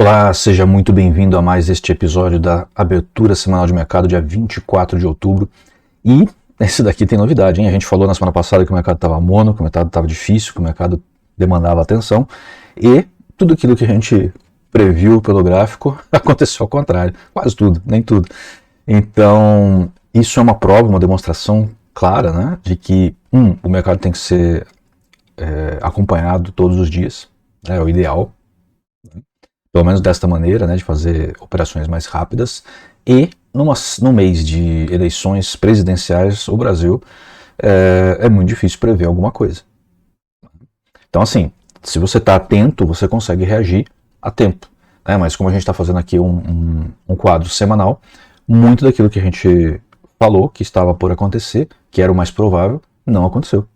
Olá, seja muito bem-vindo a mais este episódio da abertura semanal de mercado, dia 24 de outubro. E esse daqui tem novidade, hein? A gente falou na semana passada que o mercado estava mono, que o mercado estava difícil, que o mercado demandava atenção. E tudo aquilo que a gente previu pelo gráfico aconteceu ao contrário. Quase tudo, nem tudo. Então, isso é uma prova, uma demonstração clara, né? De que, o mercado tem que ser acompanhado todos os dias. É o ideal. Pelo menos desta maneira, né, de fazer operações mais rápidas. E no mês de eleições presidenciais, o Brasil é muito difícil prever alguma coisa. Então, assim, se você está atento, você consegue reagir a tempo. Né? Mas como a gente está fazendo aqui um quadro semanal, muito daquilo que a gente falou que estava por acontecer, que era o mais provável, não aconteceu.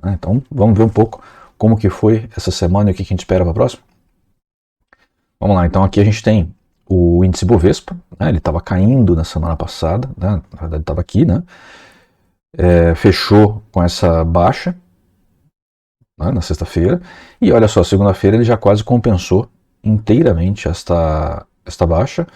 Né? Então, vamos ver um pouco como que foi essa semana e o que a gente espera para a próxima. Vamos lá, então aqui a gente tem o índice Bovespa, né, ele estava caindo na semana passada, né, na verdade estava aqui, né, fechou com essa baixa, né, na sexta-feira, e olha só, segunda-feira ele já quase compensou inteiramente esta baixa,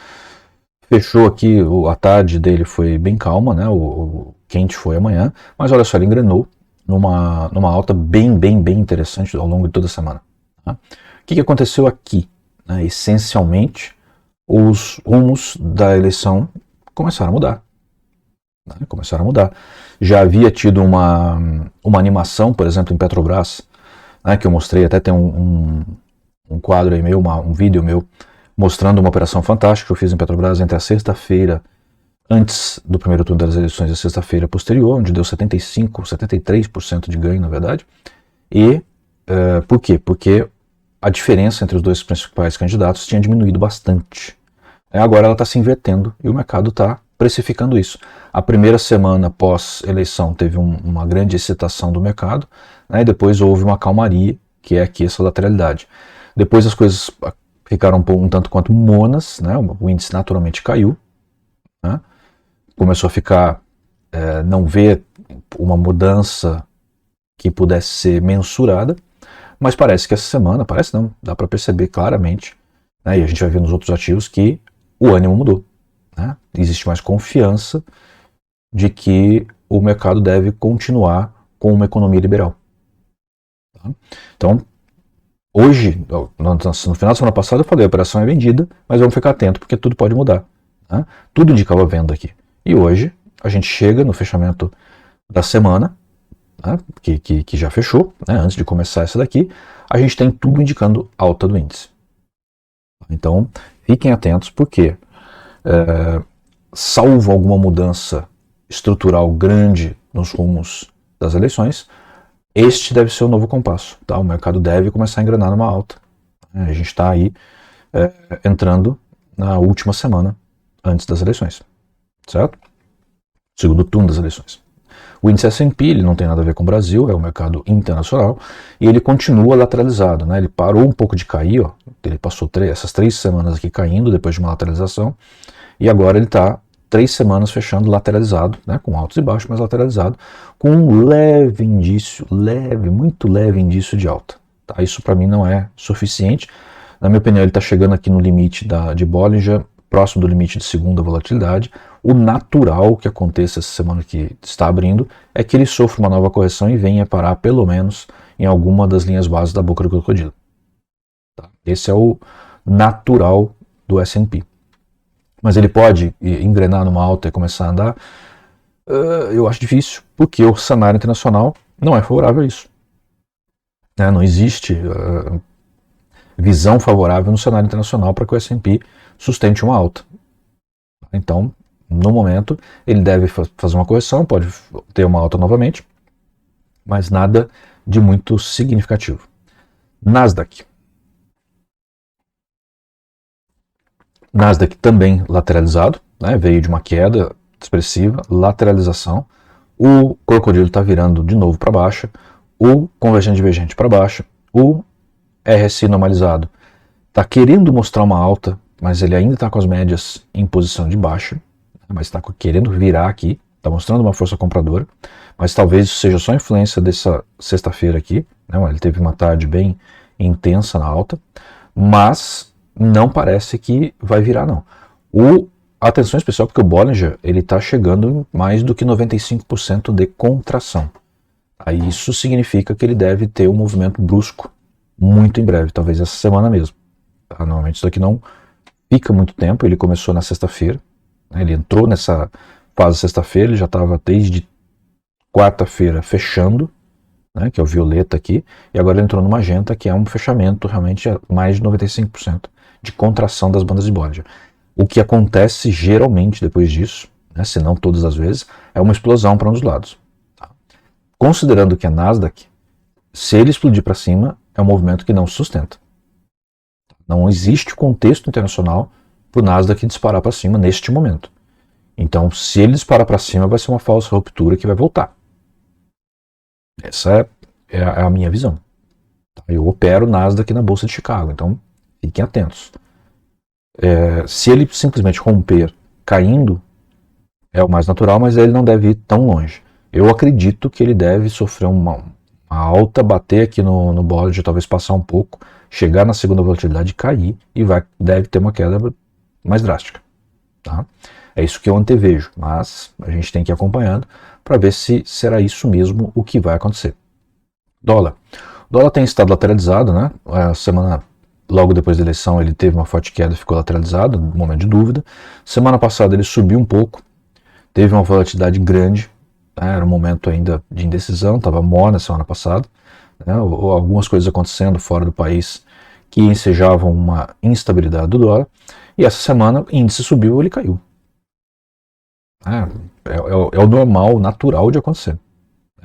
fechou aqui, a tarde dele foi bem calma, né, o quente foi amanhã, mas olha só, ele engrenou numa alta bem interessante ao longo de toda a semana. Tá? O que aconteceu aqui? Essencialmente, os rumos da eleição começaram a mudar. Começaram a mudar. Já havia tido uma animação, por exemplo, em Petrobras, que eu mostrei, até tem um quadro aí meu, um vídeo meu, mostrando uma operação fantástica que eu fiz em Petrobras entre a sexta-feira, antes do primeiro turno das eleições, e a sexta-feira posterior, onde deu 73% de ganho, na verdade. E por quê? Porque a diferença entre os dois principais candidatos tinha diminuído bastante. Agora ela está se invertendo e o mercado está precificando isso. A primeira semana pós-eleição teve uma grande excitação do mercado, né, e depois houve uma calmaria, que é aqui essa lateralidade. Depois as coisas ficaram um tanto quanto monas, né, o índice naturalmente caiu, né, começou a ficar, não ver uma mudança que pudesse ser mensurada, mas parece que essa semana, parece não, dá para perceber claramente, né, e a gente vai ver nos outros ativos que o ânimo mudou. Né? Existe mais confiança de que o mercado deve continuar com uma economia liberal. Tá? Então, hoje, no final da semana passada eu falei, a operação é vendida, mas vamos ficar atento porque tudo pode mudar. Né? Tudo indicava venda aqui. E hoje, a gente chega no fechamento da semana, né, que já fechou, né, antes de começar essa daqui, a gente tem tudo indicando alta do índice. Então, fiquem atentos, porque salvo alguma mudança estrutural grande nos rumos das eleições, este deve ser o novo compasso. Tá? O mercado deve começar a engrenar numa alta. A gente está aí entrando na última semana antes das eleições, certo? Segundo turno das eleições. O índice S&P ele não tem nada a ver com o Brasil, é um mercado internacional, e ele continua lateralizado. Né? Ele parou um pouco de cair, ó, ele passou essas 3 semanas aqui caindo depois de uma lateralização, e agora ele está 3 semanas fechando lateralizado, né, com altos e baixos, mas lateralizado, com um leve indício, muito leve indício de alta. Tá? Isso para mim não é suficiente. Na minha opinião, ele está chegando aqui no limite de Bollinger, próximo do limite de segunda volatilidade. O natural que aconteça essa semana que está abrindo é que ele sofra uma nova correção e venha parar pelo menos em alguma das linhas bases da boca do crocodilo. Tá? Esse é o natural do S&P. Mas ele pode engrenar numa alta e começar a andar? Eu acho difícil, porque o cenário internacional não é favorável a isso. Não existe visão favorável no cenário internacional para que o S&P sustente uma alta. Então, no momento, ele deve fazer uma correção, pode ter uma alta novamente, mas nada de muito significativo. Nasdaq também lateralizado, né, veio de uma queda expressiva, lateralização. O crocodilo está virando de novo para baixo, o convergente divergente para baixo, o RSI normalizado está querendo mostrar uma alta, mas ele ainda está com as médias em posição de baixa, mas está querendo virar aqui, está mostrando uma força compradora, mas talvez isso seja só influência dessa sexta-feira aqui, né? Ele teve uma tarde bem intensa na alta, mas não parece que vai virar, não. Atenção especial porque o Bollinger está chegando em mais do que 95% de contração. Aí isso significa que ele deve ter um movimento brusco muito em breve, talvez essa semana mesmo. Tá? Normalmente isso aqui não fica muito tempo, ele começou na sexta-feira, né? Ele entrou nessa fase sexta-feira, ele já estava desde quarta-feira fechando, né? Que é o violeta aqui, e agora ele entrou no magenta, que é um fechamento realmente a mais de 95% de contração das bandas de Bollinger. O que acontece geralmente depois disso, né, se não todas as vezes, é uma explosão para um dos lados. Tá? Considerando que a Nasdaq, se ele explodir para cima, é um movimento que não sustenta. Não existe contexto internacional para o Nasdaq disparar para cima neste momento. Então, se ele disparar para cima, vai ser uma falsa ruptura que vai voltar. Essa é a minha visão. Eu opero Nasdaq na Bolsa de Chicago, então fiquem atentos. Se ele simplesmente romper caindo, é o mais natural, mas ele não deve ir tão longe. Eu acredito que ele deve sofrer uma alta, bater aqui no Bollinger, talvez passar um pouco, chegar na segunda volatilidade, cair e deve ter uma queda mais drástica. Tá? É isso que eu antevejo, mas a gente tem que ir acompanhando para ver se será isso mesmo o que vai acontecer. Dólar. O dólar tem estado lateralizado, né? A semana logo depois da eleição ele teve uma forte queda e ficou lateralizado, no momento de dúvida. Semana passada ele subiu um pouco, teve uma volatilidade grande, né? Era um momento ainda de indecisão, estava morna semana passada, né? Algumas coisas acontecendo fora do país que ensejavam uma instabilidade do dólar, e essa semana o índice subiu, ele caiu. É o normal, natural de acontecer.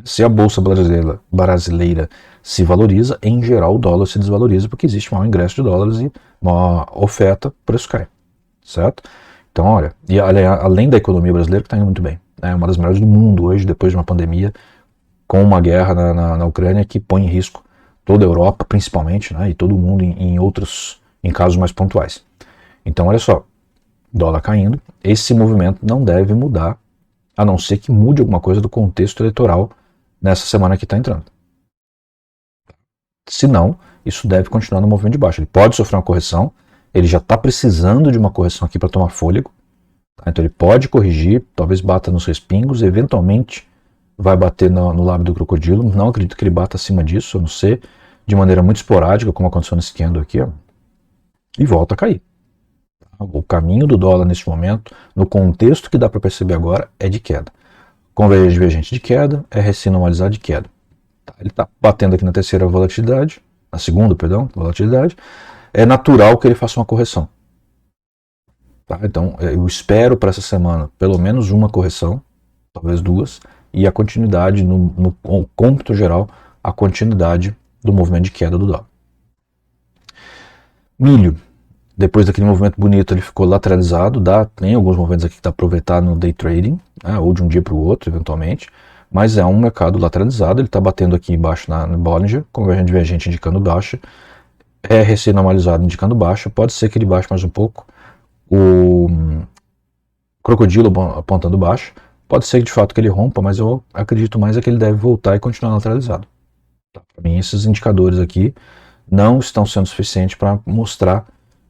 Se a bolsa brasileira se valoriza, em geral o dólar se desvaloriza porque existe maior ingresso de dólares e maior oferta, o preço cai, certo? Então, olha, e além da economia brasileira que está indo muito bem, é uma das melhores do mundo hoje, depois de uma pandemia, com uma guerra na Ucrânia que põe em risco toda a Europa, principalmente, né, e todo mundo em casos mais pontuais. Então, olha só, dólar caindo, esse movimento não deve mudar, a não ser que mude alguma coisa do contexto eleitoral nessa semana que está entrando. Se não, isso deve continuar no movimento de baixa. Ele pode sofrer uma correção, ele já está precisando de uma correção aqui para tomar fôlego, tá? Então ele pode corrigir, talvez bata nos respingos, eventualmente vai bater no lábio do crocodilo, não acredito que ele bata acima disso, a não ser de maneira muito esporádica, como aconteceu nesse candle aqui, ó, e volta a cair. O caminho do dólar neste momento, no contexto que dá para perceber agora, é de queda. Convergência divergente de queda, RSI normalizado de queda. Ele está batendo aqui na terceira volatilidade, na segunda, perdão, volatilidade. É natural que ele faça uma correção. Tá? Então, eu espero para essa semana pelo menos uma correção, talvez duas, e a continuidade, no cômputo geral, a continuidade do movimento de queda do dólar. Milho. Depois daquele movimento bonito, ele ficou lateralizado. Tem alguns movimentos aqui que dá para aproveitar no day trading, né, ou de um dia para o outro, eventualmente. Mas é um mercado lateralizado. Ele está batendo aqui embaixo no Bollinger, convergente divergente indicando baixa. RSI normalizado indicando baixa. Pode ser que ele baixe mais um pouco. O crocodilo apontando baixa. Pode ser de fato que ele rompa, mas eu acredito mais é que ele deve voltar e continuar lateralizado. Tá? Para mim, esses indicadores aqui não estão sendo suficientes para mostrar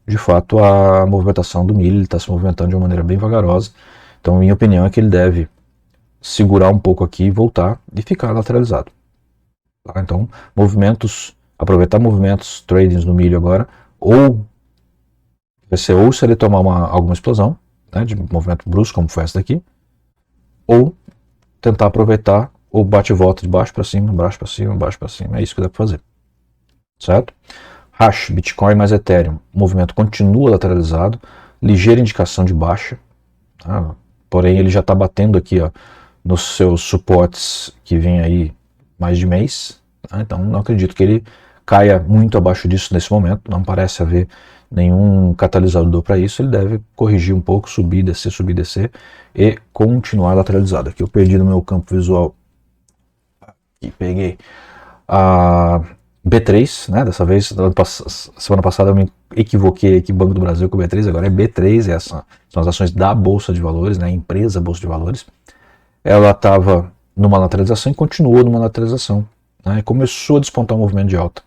de fato a movimentação do milho. Ele está se movimentando de uma maneira bem vagarosa, então minha opinião é que ele deve segurar um pouco aqui e voltar e ficar lateralizado. Tá? Então aproveitar movimentos tradings no milho agora, ou vai ser ou se ele tomar alguma explosão, né, de movimento brusco como foi essa daqui, ou tentar aproveitar o bate e volta de baixo para cima, baixo para cima, baixo para cima. É isso que dá para fazer, certo? Hash, Bitcoin mais Ethereum, o movimento continua lateralizado, ligeira indicação de baixa, tá? Porém ele já está batendo aqui, ó, nos seus suportes que vem aí mais de mês, tá? Então não acredito que ele caia muito abaixo disso nesse momento, não parece haver nenhum catalisador para isso. Ele deve corrigir um pouco, subir, descer e continuar lateralizado. Aqui eu perdi no meu campo visual, aqui peguei a B3, né? Dessa vez, semana passada eu me equivoquei aqui, Banco do Brasil com o B3, agora é B3, são as ações da Bolsa de Valores, né? Empresa Bolsa de Valores. Ela estava numa lateralização e continuou numa lateralização, né? E começou a despontar um movimento de alta.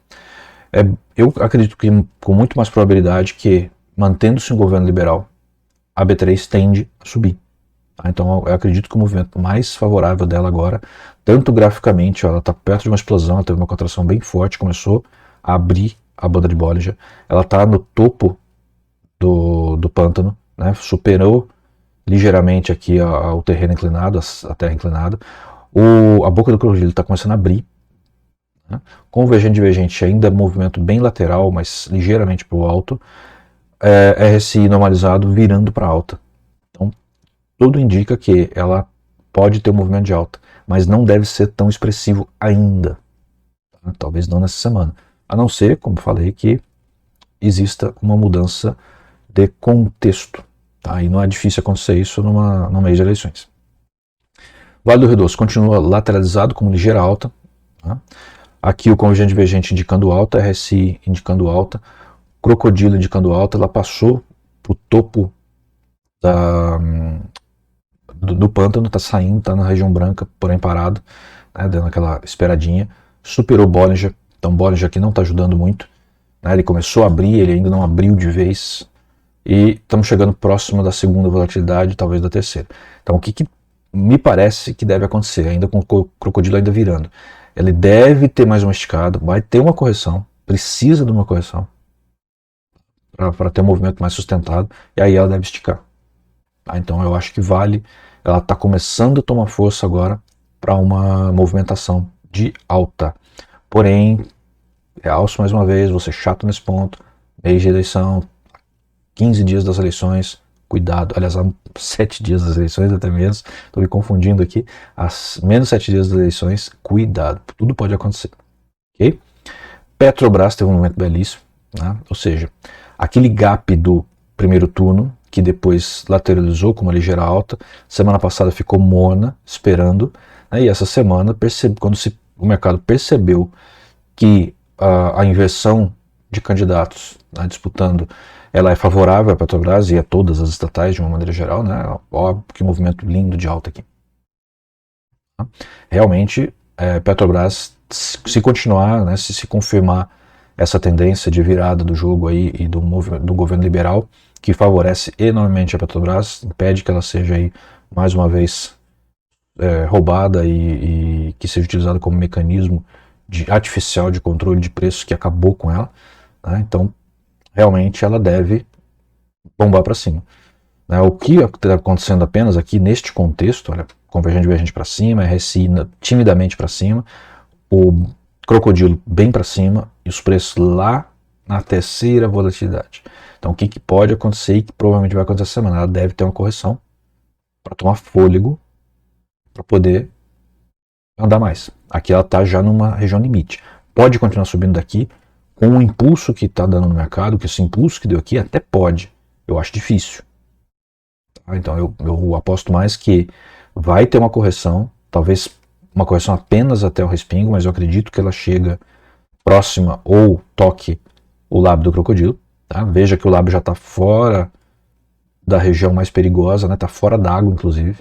Eu acredito que com muito mais probabilidade que, mantendo-se um governo liberal, a B3 tende a subir. Tá? Então eu acredito que o movimento mais favorável dela agora, tanto graficamente, ó, ela está perto de uma explosão, ela teve uma contração bem forte, começou a abrir a banda de Bollinger, ela está no topo do pântano, né? Superou ligeiramente aqui o terreno inclinado, a terra inclinada. A boca do crocodilo está começando a abrir. Né? Convergente divergente ainda movimento bem lateral, mas ligeiramente para o alto. RSI normalizado virando para alta. Então, tudo indica que ela pode ter um movimento de alta, mas não deve ser tão expressivo ainda. Tá? Talvez não nessa semana. A não ser, como falei, que exista uma mudança de contexto. Tá? E não é difícil acontecer isso no mês de eleições. Vale do Rio Doce continua lateralizado como ligeira alta. Tá? Aqui o convergente divergente indicando alta, RSI indicando alta, crocodilo indicando alta, ela passou para o topo do pântano, está saindo, está na região branca, porém parado, né, dando aquela esperadinha, superou Bollinger, então Bollinger aqui não está ajudando muito, né, ele começou a abrir, ele ainda não abriu de vez, e estamos chegando próximo da segunda volatilidade, talvez da terceira. Então o que me parece que deve acontecer, ainda com o crocodilo ainda virando? Ele deve ter mais uma esticada, vai ter uma correção, precisa de uma correção para ter um movimento mais sustentado, e aí ela deve esticar. Tá? Então eu acho que vale, ela está começando a tomar força agora para uma movimentação de alta. Porém, realço mais uma vez, vou ser chato nesse ponto, mês de eleição, 15 dias das eleições, cuidado, aliás, há 7 dias das eleições, até mesmo, estou me confundindo aqui, há menos 7 dias das eleições, cuidado, tudo pode acontecer, ok? Petrobras teve um momento belíssimo, né? Ou seja, aquele gap do primeiro turno, que depois lateralizou com uma ligeira alta, semana passada ficou morna, esperando, né? E essa semana, quando o mercado percebeu que a inversão de candidatos, né, disputando, ela é favorável à Petrobras e a todas as estatais de uma maneira geral, né? Óbvio que movimento lindo de alta aqui. Realmente, Petrobras, se continuar, né, se confirmar essa tendência de virada do jogo aí e do governo liberal, que favorece enormemente a Petrobras, impede que ela seja aí mais uma vez roubada e que seja utilizada como mecanismo artificial de controle de preços que acabou com ela, né? Então realmente ela deve bombar para cima, né? O que está acontecendo apenas aqui neste contexto, olha, convergente divergente para cima, RSI timidamente para cima, o crocodilo bem para cima e os preços lá na terceira volatilidade. Então o que pode acontecer e que provavelmente vai acontecer essa semana? Ela deve ter uma correção para tomar fôlego para poder andar mais. Aqui ela está já numa região limite. Pode continuar subindo daqui com o impulso que está dando no mercado, que esse impulso que deu aqui até pode. Eu acho difícil. Tá? Então eu aposto mais que vai ter uma correção, talvez uma correção apenas até o respingo, mas eu acredito que ela chega próxima ou toque o lábio do crocodilo. Tá? Veja que o lábio já está fora da região mais perigosa, está fora d'água, inclusive.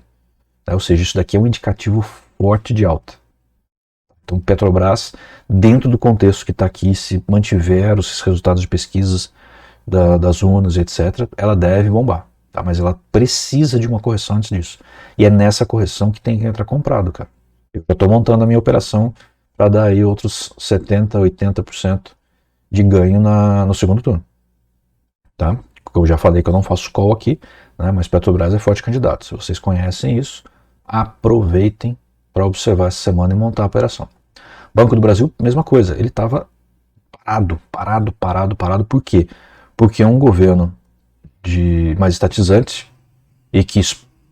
Ou seja, isso daqui é um indicativo forte de alta. Então, Petrobras, dentro do contexto que está aqui, se mantiver os resultados de pesquisas das urnas, etc., ela deve bombar. Tá? Mas ela precisa de uma correção antes disso. E é nessa correção que tem que entrar comprado, cara. Eu estou montando a minha operação para dar aí outros 70%, 80% de ganho no segundo turno. Tá? Eu já falei que eu não faço call aqui, né? Mas Petrobras é forte candidato. Se vocês conhecem isso, aproveitem para observar essa semana e montar a operação. Banco do Brasil, mesma coisa. Ele estava parado. Por quê? Porque é um governo mais estatizante e que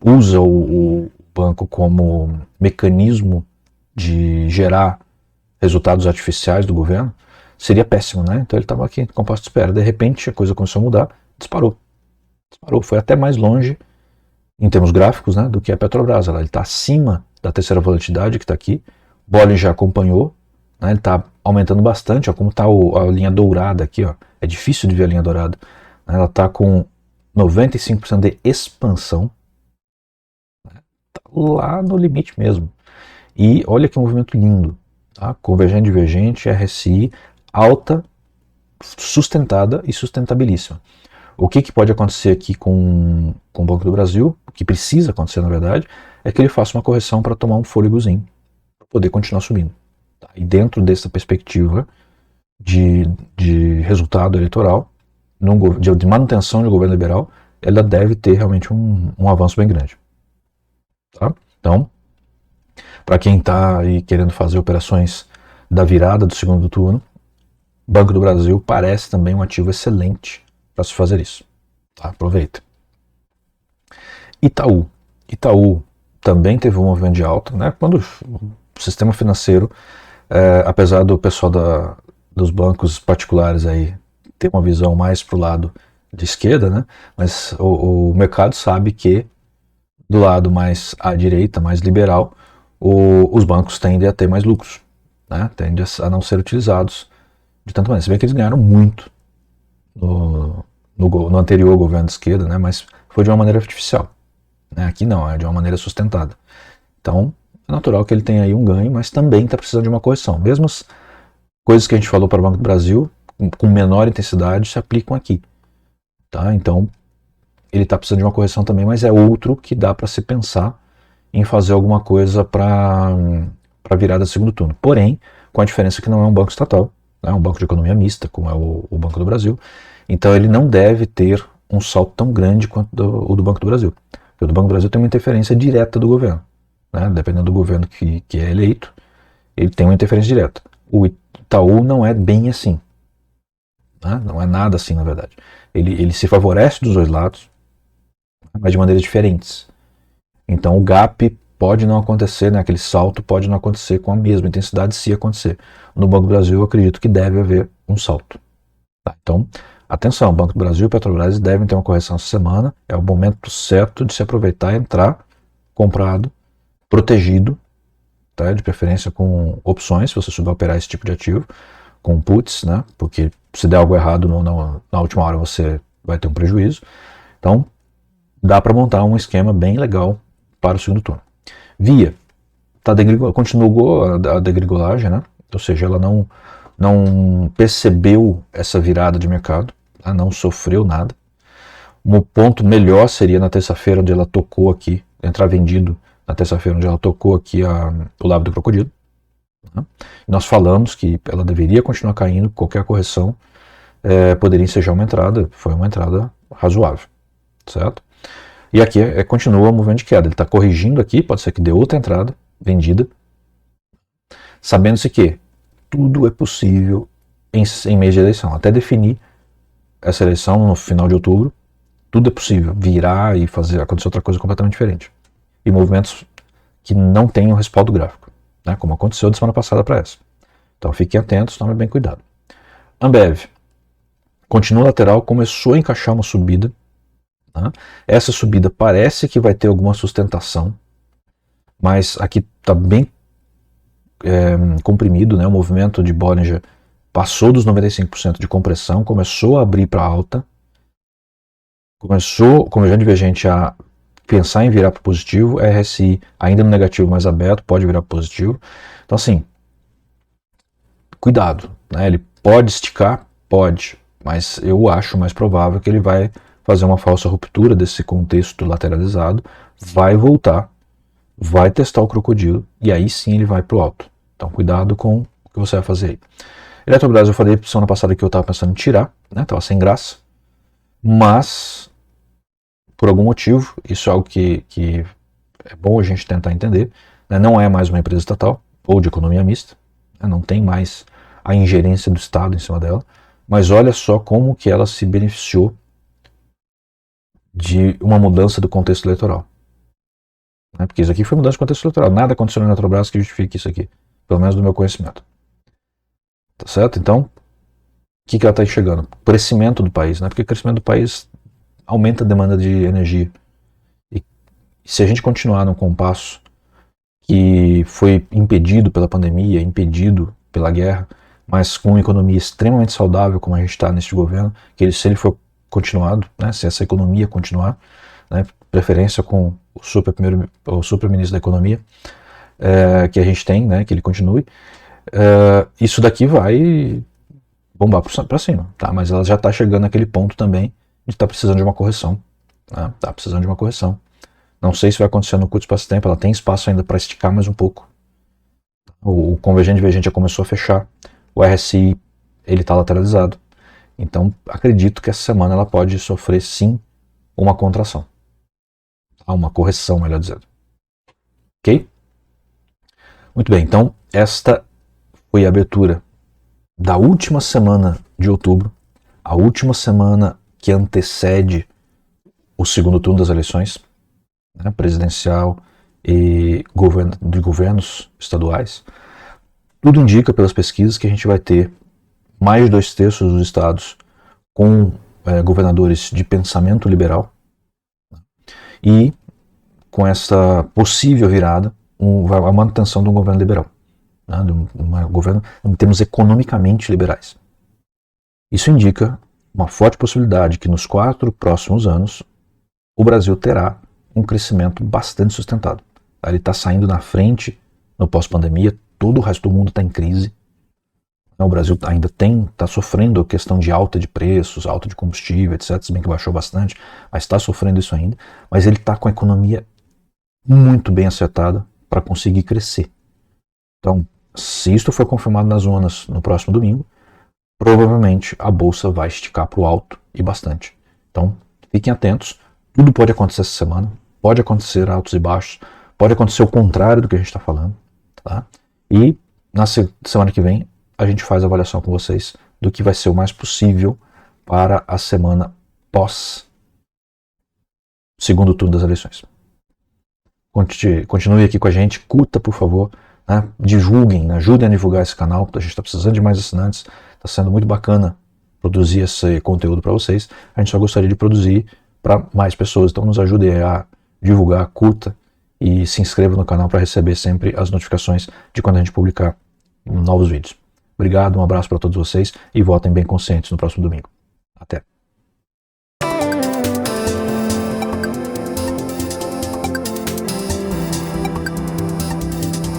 usa o banco como mecanismo de gerar resultados artificiais do governo, seria péssimo, né? Então ele estava aqui, compasso de espera. De repente a coisa começou a mudar, disparou. Foi até mais longe, em termos gráficos, né, do que a Petrobras. Ele está acima da terceira volatilidade que está aqui. Bollinger já acompanhou, né, ele está aumentando bastante, ó, como está a linha dourada aqui. Ó, é difícil de ver a linha dourada. Né, ela está com 95% de expansão. Né, tá lá no limite mesmo. E olha que movimento lindo. Tá? Convergente, divergente, RSI, alta sustentada e sustentabilíssima. O que pode acontecer aqui com o Banco do Brasil, o que precisa acontecer na verdade, é que ele faça uma correção para tomar um fôlegozinho, para poder continuar subindo. Tá? E dentro dessa perspectiva de resultado eleitoral, de manutenção do governo liberal, ela deve ter realmente um avanço bem grande. Tá? Então, para quem está aí querendo fazer operações da virada do segundo turno, Banco do Brasil parece também um ativo excelente para se fazer isso. Tá? Aproveita. Itaú também teve um movimento de alta, né? Quando o sistema financeiro, apesar do pessoal dos bancos particulares aí ter uma visão mais para o lado de esquerda, né? Mas o mercado sabe que do lado mais à direita, mais liberal, os bancos tendem a ter mais lucros, né? Tendem a não ser utilizados de tanta maneira. Se bem que eles ganharam muito no anterior governo de esquerda, né? Mas foi de uma maneira artificial. Né? Aqui não, é de uma maneira sustentada. Então, é natural que ele tenha aí um ganho, mas também está precisando de uma correção. Mesmo as coisas que a gente falou para o Banco do Brasil, com menor intensidade, se aplicam aqui. Tá? Então, ele está precisando de uma correção também, mas é outro que dá para se pensar em fazer alguma coisa para a virada do segundo turno. Porém, com a diferença que não é um banco estatal, é um banco de economia mista, como é o Banco do Brasil. Então, ele não deve ter um salto tão grande quanto o do Banco do Brasil. Porque o do Banco do Brasil tem uma interferência direta do governo. Né? Dependendo do governo que é eleito, ele tem uma interferência direta. O Itaú não é bem assim. Né? Não é nada assim, na verdade. Ele se favorece dos dois lados, mas de maneiras diferentes. Então o gap pode não acontecer, né? Aquele salto pode não acontecer com a mesma intensidade se acontecer. No Banco do Brasil eu acredito que deve haver um salto. Tá? Então, atenção, Banco do Brasil e Petrobras devem ter uma correção essa semana, é o momento certo de se aproveitar e entrar comprado, protegido, tá? De preferência com opções, se você souber operar esse tipo de ativo, com puts, né? Porque se der algo errado na última hora você vai ter um prejuízo. Então, dá para montar um esquema bem legal para o segundo turno. Via continuou a degringolagem, né? Ou seja, ela não percebeu essa virada de mercado, ela não sofreu nada. Um ponto melhor seria na terça-feira, onde ela tocou aqui, entrar vendido na terça-feira, onde ela tocou aqui o lábio do crocodilo. Né? Nós falamos que ela deveria continuar caindo, qualquer correção poderia ensejar uma entrada, foi uma entrada razoável, certo? E aqui continua o movimento de queda, ele está corrigindo aqui, pode ser que dê outra entrada vendida, sabendo-se que tudo é possível em mês de eleição, até definir essa eleição no final de outubro, tudo é possível, virar e acontecer outra coisa completamente diferente. E movimentos que não tenham respaldo gráfico, né, como aconteceu da semana passada para essa. Então fiquem atentos, tomem bem cuidado. Ambev, continua lateral, começou a encaixar uma subida. Né? Essa subida parece que vai ter alguma sustentação, mas aqui está bem comprimido, né? O movimento de Bollinger passou dos 95% de compressão, começou a abrir para alta, começou, como já divergente, a pensar em virar para positivo, RSI ainda no negativo, mais aberto, pode virar para positivo. Então assim, cuidado, né? Ele pode esticar, pode, mas eu acho mais provável que ele vai fazer uma falsa ruptura desse contexto lateralizado, vai voltar, vai testar o crocodilo e aí sim ele vai para o alto. Então cuidado com o que você vai fazer aí. Eletrobras, eu falei semana passada que eu estava pensando em tirar, né? Estava sem graça, mas por algum motivo, isso é algo que é bom a gente tentar entender, né? Não é mais uma empresa estatal ou de economia mista, né? Não tem mais a ingerência do Estado em cima dela, mas olha só como que ela se beneficiou de uma mudança do contexto eleitoral. Né? Porque isso aqui foi mudança de contexto eleitoral. Nada aconteceu na Eletrobras que justifique isso aqui. Pelo menos do meu conhecimento. Tá certo? Então, o que ela está enxergando? O crescimento do país. Né? Porque o crescimento do país aumenta a demanda de energia. E se a gente continuar num compasso que foi impedido pela pandemia, impedido pela guerra, mas com uma economia extremamente saudável, como a gente está neste governo, que se ele for continuado, né, se essa economia continuar, né, preferência com o super-ministro da economia, que a gente tem, né, que ele continue, isso daqui vai bombar para cima, tá? Mas ela já está chegando naquele ponto também de estar precisando de uma correção, né? Tá precisando de uma correção. Não sei se vai acontecer no curto espaço de tempo, ela tem espaço ainda para esticar mais um pouco. O convergente divergente já começou a fechar, o RSI ele está lateralizado, então acredito que essa semana ela pode sofrer sim uma contração, uma correção, melhor dizendo. Ok? Muito bem, então esta foi a abertura da última semana de outubro, a última semana que antecede o segundo turno das eleições, né, presidencial e de governos estaduais. Tudo indica pelas pesquisas que a gente vai ter mais de 2/3 dos estados com governadores de pensamento liberal, e com essa possível virada, a manutenção de um governo liberal, né, de um governo em termos economicamente liberais. Isso indica uma forte possibilidade que nos 4 próximos anos o Brasil terá um crescimento bastante sustentado. Ele está saindo na frente no pós-pandemia, todo o resto do mundo está em crise. O Brasil ainda está sofrendo a questão de alta de preços, alta de combustível, etc. Se bem que baixou bastante, mas está sofrendo isso ainda. Mas ele está com a economia muito bem acertada para conseguir crescer. Então, se isto for confirmado nas urnas no próximo domingo, provavelmente a bolsa vai esticar para o alto e bastante. Então, fiquem atentos. Tudo pode acontecer essa semana. Pode acontecer altos e baixos. Pode acontecer o contrário do que a gente está falando. Tá? E na semana que vem a gente faz a avaliação com vocês do que vai ser o mais possível para a semana pós segundo turno das eleições. Continue aqui com a gente, curta por favor, né? Divulguem, né? Ajudem a divulgar esse canal, a gente está precisando de mais assinantes, está sendo muito bacana produzir esse conteúdo para vocês, a gente só gostaria de produzir para mais pessoas, então nos ajudem a divulgar, curta e se inscreva no canal para receber sempre as notificações de quando a gente publicar novos vídeos. Obrigado, um abraço para todos vocês e votem bem conscientes no próximo domingo. Até!